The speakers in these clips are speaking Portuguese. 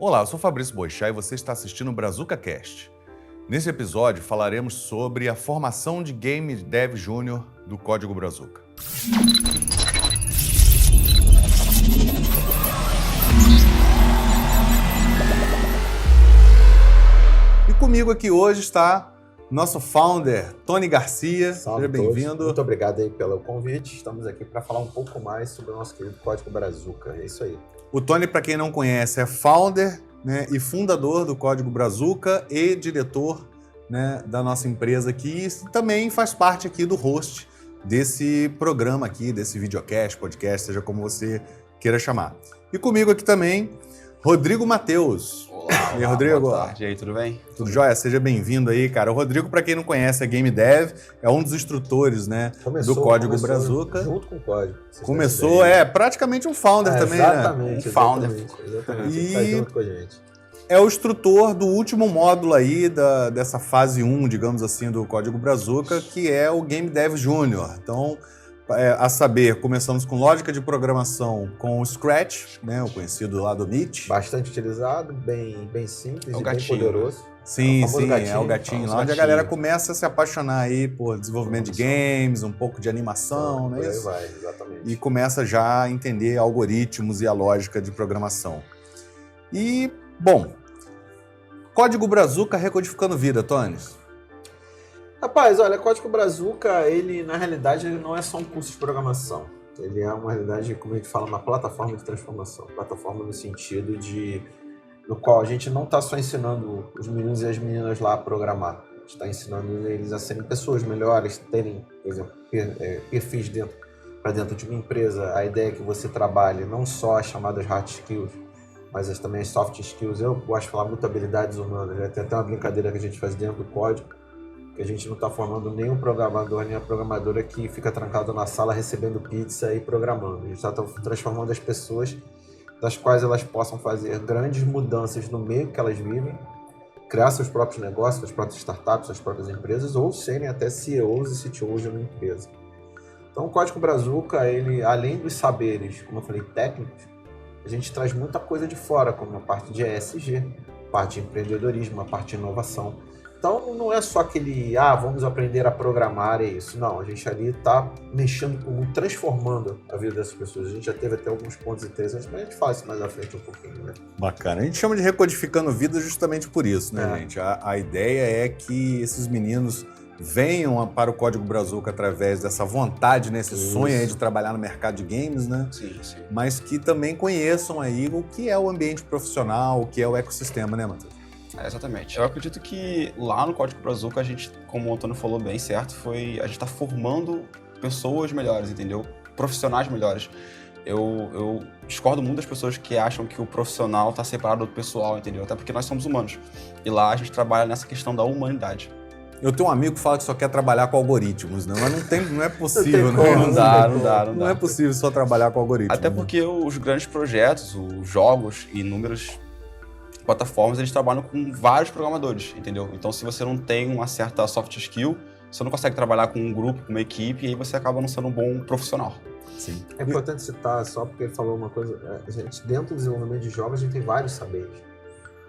Olá, eu sou Fabrício Boixá e você está assistindo o Brazuca Cast. Nesse episódio falaremos sobre a formação de Game Dev Júnior do Código Brazuca. E comigo aqui hoje está nosso founder, Tony Garcia. Salve, seja bem-vindo. Muito obrigado aí pelo convite. Estamos aqui para falar um pouco mais sobre o nosso querido Código Brazuca. É isso aí. O Tony, para quem não conhece, é founder, né, e fundador do Código Brazuca e diretor, né, da nossa empresa aqui. E também faz parte aqui do host desse programa aqui, desse videocast, podcast, seja como você queira chamar. E comigo aqui também, Rodrigo Matheus. Olá, e aí, Rodrigo? Boa tarde, e aí, tudo bem? Tudo jóia? Seja bem-vindo aí, cara. O Rodrigo, para quem não conhece, é Game Dev, é um dos instrutores, né, do Código Brazuca. Junto com o Código. Começou, praticamente um founder também, exatamente, né? Um founder. Exatamente. E Tá junto com a gente. É o instrutor do último módulo aí dessa fase 1, digamos assim, do Código Brazuca, que é o Game Dev Júnior. Então, a saber, começamos com lógica de programação com o Scratch, né, o conhecido lá do Nietzsche. Bastante utilizado, bem simples É o e gatinho, bem poderoso. Sim, gatinho, é o gatinho lá, onde a galera começa a se apaixonar aí por desenvolvimento de games, um pouco de animação, não é isso? Vai, exatamente. E começa já a entender algoritmos e a lógica de programação. E, bom, Código Brazuca recodificando vida, Tony. Rapaz, olha, Código Brazuca, ele na realidade ele não é só um curso de programação. Ele é uma realidade, como a gente fala, uma plataforma de transformação. Plataforma no sentido no qual a gente não está só ensinando os meninos e as meninas lá a programar. A gente está ensinando eles a serem pessoas melhores, terem, por exemplo, perfis para dentro de uma empresa. A ideia é que você trabalhe não só as chamadas hard skills, mas também as soft skills. Eu gosto de falar muito habilidades humanas. Né? Tem até uma brincadeira que a gente faz dentro do código, que a gente não está formando nenhum programador, nem a programadora que fica trancado na sala recebendo pizza e programando. A gente está transformando as pessoas das quais elas possam fazer grandes mudanças no meio que elas vivem, criar seus próprios negócios, suas próprias startups, suas próprias empresas, ou serem até CEOs e CTOs de uma empresa. Então o Código Brazuca, ele, além dos saberes, como eu falei, técnicos, a gente traz muita coisa de fora, como a parte de ESG, parte de empreendedorismo, a parte de inovação. Então não é só aquele, vamos aprender a programar, é isso. Não, a gente ali está mexendo, transformando a vida dessas pessoas. A gente já teve até alguns pontos interessantes, mas a gente fala isso mais à frente um pouquinho, né? Bacana. A gente chama de recodificando vida justamente por isso, né, gente? A ideia é que esses meninos venham para o Código Brazuca através dessa vontade, né, esse sonho aí de trabalhar no mercado de games, né? Sim. Mas que também conheçam aí o que é o ambiente profissional, o que é o ecossistema, né, Matheus? Exatamente. Eu acredito que lá no Código Brazuca a gente, como o Antônio falou bem certo, a gente está formando pessoas melhores, entendeu? Profissionais melhores. Eu discordo muito das pessoas que acham que o profissional está separado do pessoal, entendeu? Até porque nós somos humanos. E lá a gente trabalha nessa questão da humanidade. Eu tenho um amigo que fala que só quer trabalhar com algoritmos, né? Mas não é possível, né? Não dá. Não é possível só trabalhar com algoritmos. Até porque os grandes projetos, os jogos e inúmeras plataformas, eles trabalham com vários programadores, entendeu? Então, se você não tem uma certa soft skill, você não consegue trabalhar com um grupo, com uma equipe, e aí você acaba não sendo um bom profissional. Sim. É importante citar, só porque ele falou uma coisa, a gente, dentro do desenvolvimento de jogos, a gente tem vários saberes,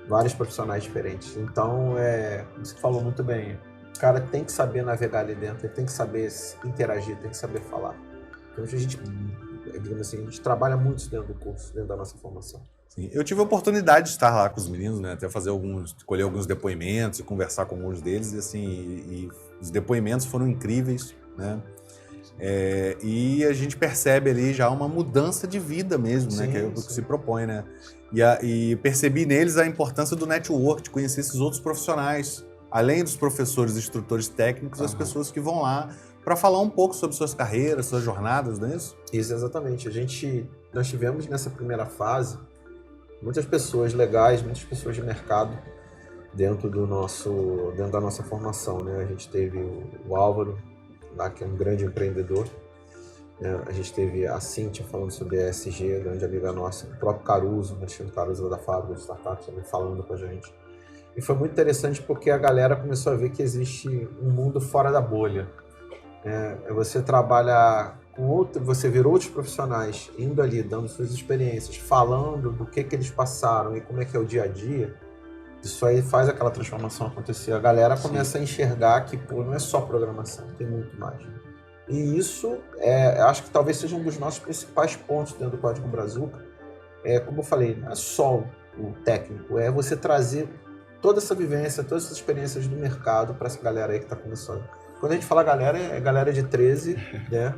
vários profissionais diferentes. Então, você falou muito bem, o cara tem que saber navegar ali dentro, ele tem que saber interagir, tem que saber falar. Então, a gente, digamos assim, a gente trabalha muito dentro do curso, dentro da nossa formação. Sim. Eu tive a oportunidade de estar lá com os meninos, né? Até colher alguns depoimentos e conversar com alguns deles, e assim, e os depoimentos foram incríveis, né? E a gente percebe ali já uma mudança de vida mesmo, né? Que é o que se propõe, né? E percebi neles a importância do network, de conhecer esses outros profissionais, além dos professores e instrutores técnicos, as pessoas que vão lá para falar um pouco sobre suas carreiras, suas jornadas, não é isso? Isso, exatamente. Nós tivemos nessa primeira fase muitas pessoas legais, muitas pessoas de mercado dentro da nossa formação, né? A gente teve o Álvaro, lá, que é um grande empreendedor, né? A gente teve a Cíntia falando sobre a ESG, grande amiga nossa, o próprio Caruso, o Caruso da Fábrica de Startups, também falando com a gente. E foi muito interessante porque a galera começou a ver que existe um mundo fora da bolha. Você trabalha você ver outros profissionais indo ali, dando suas experiências, falando do que eles passaram e como é que é o dia a dia, isso aí faz aquela transformação acontecer. A galera começa a enxergar que, pô, não é só programação, tem muito mais. E isso, acho que talvez seja um dos nossos principais pontos dentro do Código Brazuca. Como eu falei, não é só o técnico, é você trazer toda essa vivência, todas essas experiências do mercado para essa galera aí que está começando. Quando a gente fala galera, é galera de 13, né?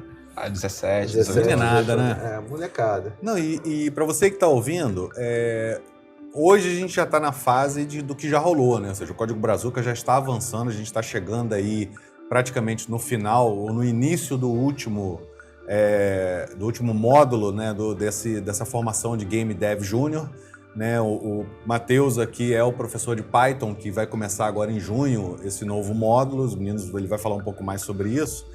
17, 17, 18. Nada, né? Molecada. Não, e para você que está ouvindo, hoje a gente já está na fase do que já rolou, né? Ou seja, o Código Brazuca já está avançando, a gente está chegando aí praticamente no final ou no início do último módulo, né? Dessa formação de Game Dev Júnior. Né, o Matheus aqui é o professor de Python que vai começar agora em junho esse novo módulo. Os meninos, ele vai falar um pouco mais sobre isso.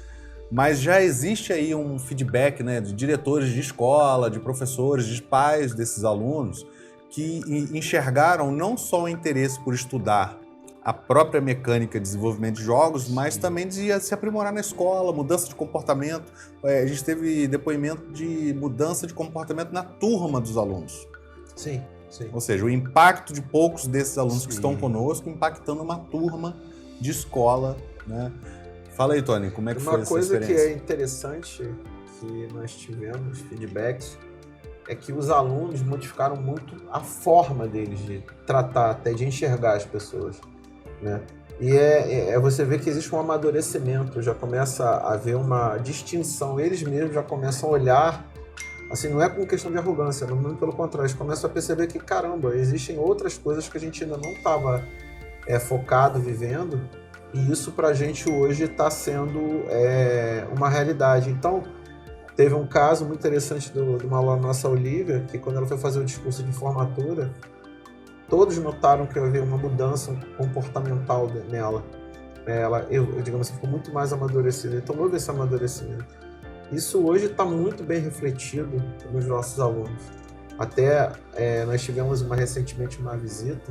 Mas já existe aí um feedback, né, de diretores de escola, de professores, de pais desses alunos que enxergaram não só o interesse por estudar a própria mecânica de desenvolvimento de jogos, mas também de se aprimorar na escola, mudança de comportamento. A gente teve depoimento de mudança de comportamento na turma dos alunos. Sim. Sim. Ou seja, o impacto de poucos desses alunos que estão conosco impactando uma turma de escola, né? Fala aí, Tony, como é que foi essa experiência? Uma coisa que é interessante que nós tivemos feedbacks é que os alunos modificaram muito a forma deles de tratar, até de enxergar as pessoas, né? E você vê que existe um amadurecimento, já começa a haver uma distinção, eles mesmos já começam a olhar. Assim, não é com questão de arrogância, não, pelo contrário, eles começam a perceber que, caramba, existem outras coisas que a gente ainda não estava focado, vivendo, e isso pra gente hoje está sendo uma realidade. Então, teve um caso muito interessante de uma aluna nossa, Olivia, que quando ela foi fazer o discurso de formatura, todos notaram que havia uma mudança comportamental nela. Ela, digamos assim, ficou muito mais amadurecida, então houve esse amadurecimento. Isso hoje está muito bem refletido nos nossos alunos. Até nós tivemos recentemente uma visita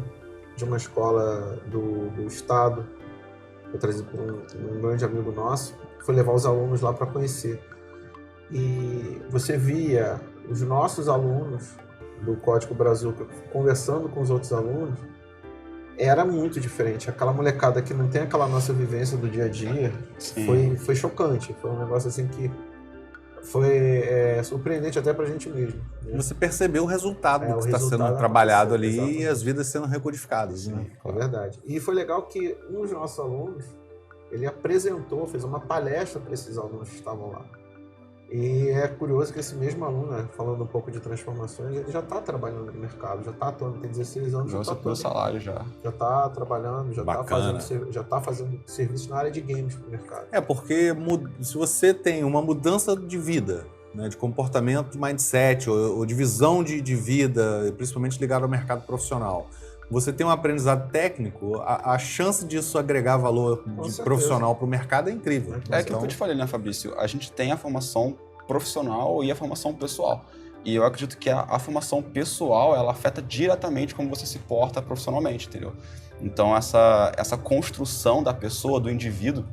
de uma escola do estado, foi trazido por um grande amigo nosso, que foi levar os alunos lá para conhecer. E você via os nossos alunos do Código Brazuca conversando com os outros alunos, era muito diferente. Aquela molecada que não tem aquela nossa vivência do dia a dia, foi chocante. Foi um negócio assim que foi surpreendente até pra gente mesmo. Né? Você percebeu o resultado do que está sendo trabalhado ali, exatamente. E as vidas sendo recodificadas. Sim, né? É verdade. E foi legal que um dos nossos alunos, ele fez uma palestra para esses alunos que estavam lá. E é curioso que esse mesmo aluno, né, falando um pouco de transformações, ele já está trabalhando no mercado, já está atuando, tem 16 anos, já está atuando. Salário já. Já está trabalhando, já está fazendo serviço na área de games para o mercado. Porque se você tem uma mudança de vida, né, de comportamento, de mindset, ou de visão de vida, principalmente ligado ao mercado profissional, você tem um aprendizado técnico, a chance disso agregar valor profissional para o mercado é incrível. É aquilo que eu te falei, né, Fabrício? A gente tem a formação profissional e a formação pessoal. E eu acredito que a formação pessoal, ela afeta diretamente como você se porta profissionalmente, entendeu? Então, essa construção da pessoa, do indivíduo,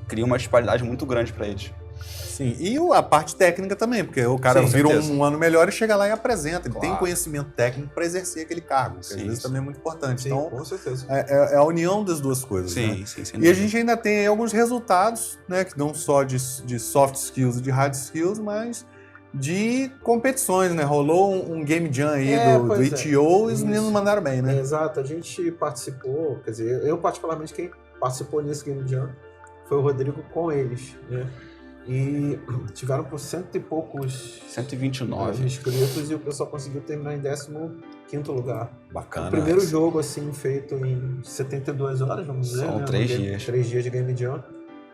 cria uma disparidade muito grande para eles. Sim, e a parte técnica também, porque o cara vira um ano melhor e chega lá e apresenta. Ele tem conhecimento técnico para exercer aquele cargo, que às vezes também é muito importante. Sim, então, com certeza. É a união das duas coisas. Sim, né? sim. E a gente ainda tem aí alguns resultados, né, que não só de soft skills e de hard skills, mas de competições, né? Rolou um Game Jam aí do ITO e os meninos mandaram bem, né? Exato, a gente participou, quer dizer, eu particularmente, quem participou nesse Game Jam foi o Rodrigo com eles, né? E tiveram por 100 e poucos 129 inscritos e o pessoal conseguiu terminar em 15º lugar. Bacana. O primeiro jogo, assim, feito em 72 horas, vamos dizer. São 3 dias. 3 dias de Game Jam.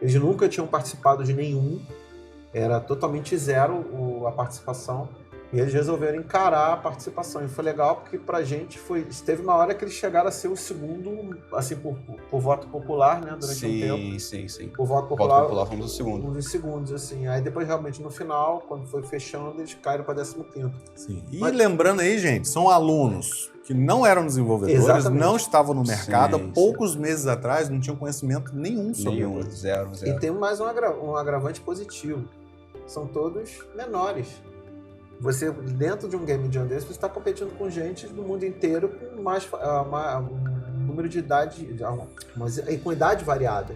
Eles nunca tinham participado de nenhum. Era totalmente zero a participação. E eles resolveram encarar a participação. E foi legal porque pra gente teve uma hora que eles chegaram a ser o segundo, assim, por voto popular, né? Durante um tempo. Sim. Por voto popular fomos o segundo. Um dos segundos, assim. Aí depois, realmente, no final, quando foi fechando, eles caíram pra 15º. Sim. E lembrando aí, gente, são alunos que não eram desenvolvedores, Exatamente. Não estavam no mercado, há poucos meses atrás não tinham conhecimento nenhum sobre zero. E tem mais um agravante positivo. são todos menores. Você, dentro de um game jam desse, você está competindo com gente do mundo inteiro com um número de idade, com idade variada.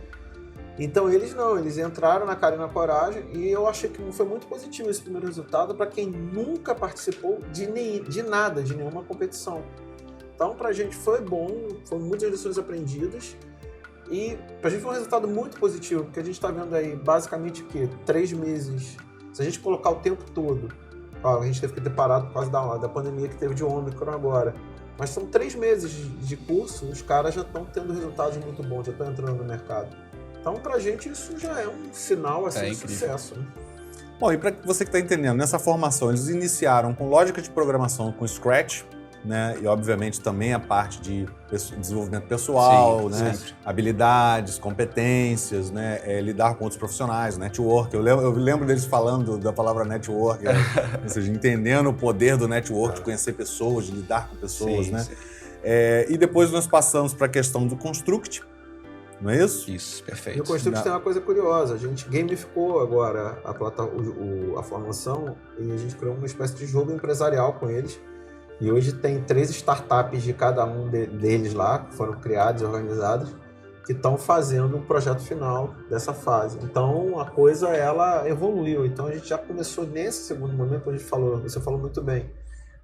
Então eles entraram na cara e na coragem, e eu achei que foi muito positivo esse primeiro resultado para quem nunca participou de nada, de nenhuma competição. Então pra gente foi bom, foram muitas lições aprendidas, e pra gente foi um resultado muito positivo, porque a gente está vendo aí basicamente que 3 meses, se a gente colocar o tempo todo, a gente teve que ter parado por causa da pandemia que teve de Ômicron agora, mas são 3 meses de curso, os caras já estão tendo resultados muito bons, já estão entrando no mercado. Então, pra gente, isso já é um sinal assim, de sucesso. Né? Bom, e para você que está entendendo, nessa formação eles iniciaram com lógica de programação com Scratch, né? E obviamente também a parte de desenvolvimento pessoal, sim, né? Habilidades, competências, né? Lidar com outros profissionais, network. Eu lembro deles falando da palavra network, ou seja, entendendo o poder do network, de conhecer pessoas, de lidar com pessoas, sim, né? Sim. E depois nós passamos para a questão do Construct, não é isso? Isso, perfeito. E o Construct tem uma coisa curiosa, a gente gamificou agora a formação e a gente criou uma espécie de jogo empresarial com eles. E hoje tem 3 startups de cada um deles lá, que foram criados e organizados, que estão fazendo um projeto final dessa fase. Então a coisa ela evoluiu. Então a gente já começou nesse segundo momento, onde você falou muito bem,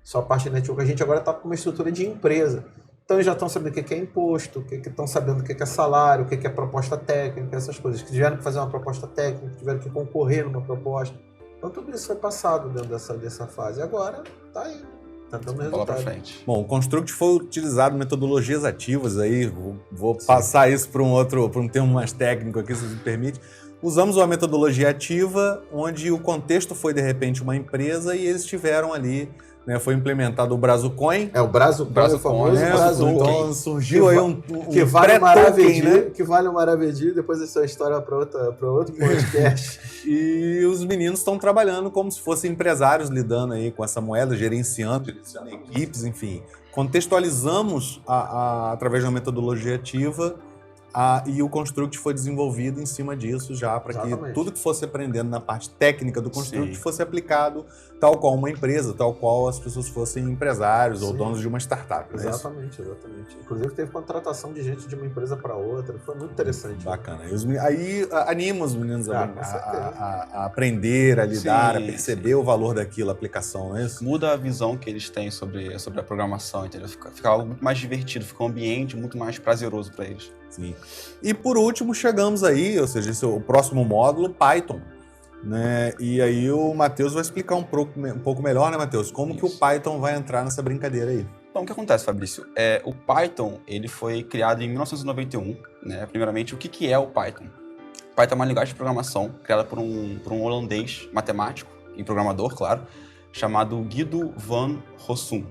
só a parte de network, a gente agora está com uma estrutura de empresa. Então eles já estão sabendo o que é imposto, estão sabendo o que é salário, o que é proposta técnica, essas coisas. Que tiveram que fazer uma proposta técnica, tiveram que concorrer numa proposta. Então tudo isso foi passado dentro dessa fase. E agora está aí. Tá dando resultado. Bola pra frente. Bom, o Construct foi utilizado metodologias ativas aí, vou passar isso para um termo mais técnico aqui, se você me permite. Usamos uma metodologia ativa, onde o contexto foi, de repente, uma empresa e eles tiveram ali, né, foi implementado o Brazucoin. O Brazucoin, o famoso Brazucoin. Então surgiu aí um que vale pré-token, né? Que vale um maravilhoso, depois essa história para outro podcast. E os meninos estão trabalhando como se fossem empresários, lidando aí com essa moeda, gerenciando equipes, enfim. Contextualizamos através de uma metodologia ativa e o Construct foi desenvolvido em cima disso já, para que tudo que fosse aprendendo na parte técnica do Construct fosse aplicado tal qual uma empresa, tal qual as pessoas fossem empresários ou donos de uma startup. Exatamente. Inclusive teve contratação de gente de uma empresa para outra, foi muito interessante. Bacana. Aí anima os meninos a aprender, a lidar, a perceber o valor daquilo, a aplicação, não é isso? Muda a visão que eles têm sobre a programação, entendeu? Fica algo muito mais divertido, fica um ambiente muito mais prazeroso para eles. Sim. E por último, chegamos aí, ou seja, esse é o próximo módulo, Python. Né? E aí o Matheus vai explicar um pouco melhor, né, Matheus? Como que o Python vai entrar nessa brincadeira aí? Então, o que acontece, Fabrício? O Python, ele foi criado em 1991, né? Primeiramente, o que é o Python? O Python é uma linguagem de programação criada por um holandês matemático e programador, claro, chamado Guido van Rossum.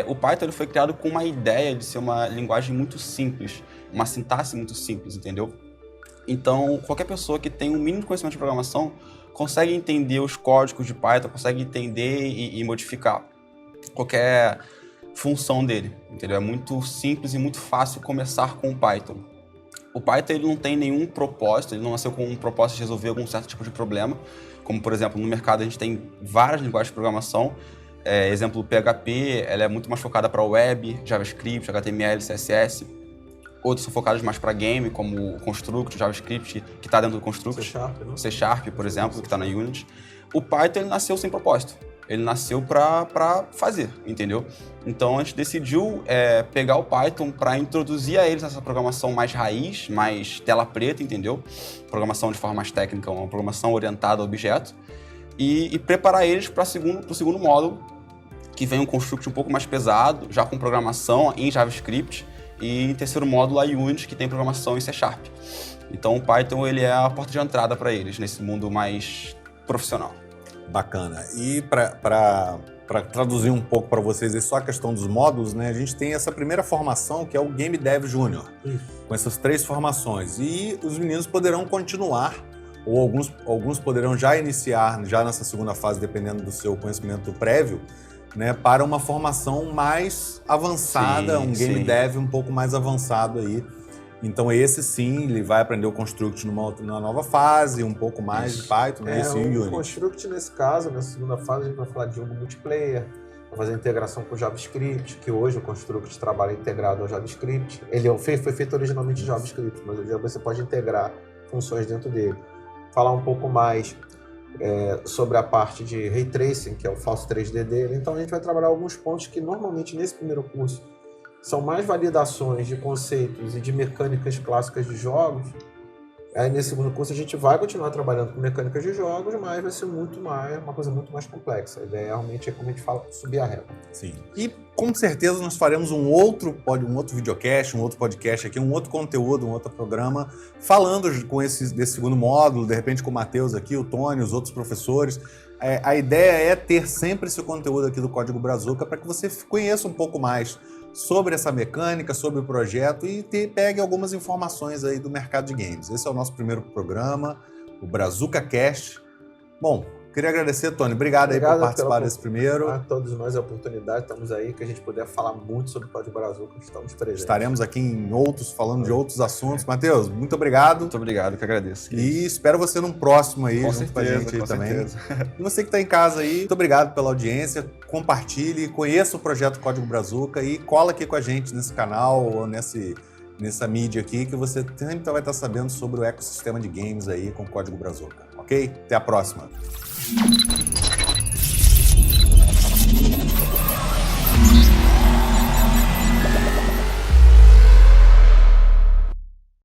O Python ele foi criado com uma ideia de ser uma linguagem muito simples, uma sintaxe muito simples, entendeu? Então, qualquer pessoa que tem um mínimo conhecimento de programação consegue entender os códigos de Python, consegue entender e modificar qualquer função dele, entendeu? É muito simples e muito fácil começar com o Python. O Python ele não tem nenhum propósito, ele não nasceu com um propósito de resolver algum certo tipo de problema, como, por exemplo, no mercado a gente tem várias linguagens de programação. Exemplo, o PHP, ela é muito mais focada para web, JavaScript, HTML, CSS. Outros são focados mais para game, como o Construct, o JavaScript, que está dentro do Construct. C Sharp, por exemplo, que está na Unity. O Python ele nasceu sem propósito. Ele nasceu para fazer, entendeu? Então a gente decidiu pegar o Python para introduzir a eles essa programação mais raiz, mais tela preta, entendeu? Programação de forma mais técnica, uma programação orientada a objeto. E preparar eles para o segundo módulo, que vem um Construct um pouco mais pesado, já com programação em JavaScript. E em terceiro módulo, a Unity, que tem programação em C Sharp. Então, o Python ele é a porta de entrada para eles, nesse mundo mais profissional. Bacana. E para traduzir um pouco para vocês só a questão dos módulos, né, a gente tem essa primeira formação, que é o Game Dev Júnior, com essas 3 formações. E os meninos poderão continuar, ou alguns poderão já iniciar, já nessa segunda fase, dependendo do seu conhecimento prévio, né, para uma formação mais avançada, um game dev um pouco mais avançado aí, Então esse sim, ele vai aprender o Construct numa nova fase, um pouco mais de Python, né? Esse e o O Unity. Construct, nesse caso, nessa segunda fase, a gente vai falar de jogo multiplayer, vai fazer integração com o JavaScript, que hoje o Construct trabalha integrado ao JavaScript. Ele foi feito originalmente em JavaScript, mas hoje você pode integrar funções dentro dele. Falar um pouco mais sobre a parte de Ray Tracing, que é o falso 3D dele. Então a gente vai trabalhar alguns pontos que normalmente nesse primeiro curso são mais validações de conceitos e de mecânicas clássicas de jogos. Aí nesse segundo curso a gente vai continuar trabalhando com mecânicas de jogos, mas vai ser uma coisa muito mais complexa. A ideia realmente é, como a gente fala, subir a régua. Sim. E com certeza nós faremos um outro videocast, um outro podcast aqui, um outro conteúdo, um outro programa, falando desse segundo módulo, de repente com o Matheus aqui, o Tony, os outros professores. A ideia é ter sempre esse conteúdo aqui do Código Brazuca para que você conheça um pouco mais sobre essa mecânica, sobre o projeto e pegue algumas informações aí do mercado de games. Esse é o nosso primeiro programa, o Brazuca Cast. Bom, queria agradecer, Tony. Obrigado aí por participar desse primeiro. A todos nós a oportunidade, estamos aí, que a gente puder falar muito sobre o Código Brazuca, estamos presentes. Estaremos aqui falando de outros assuntos. Matheus, muito obrigado. Muito obrigado, que agradeço. E espero você num próximo aí, com junto certeza, com a gente aí com também. Certeza. E você que está em casa aí, muito obrigado pela audiência. Compartilhe, conheça o projeto Código Brazuca e cola aqui com a gente nesse canal ou nessa mídia aqui, que você sempre vai estar sabendo sobre o ecossistema de games aí com o Código Brazuca, ok? Até a próxima!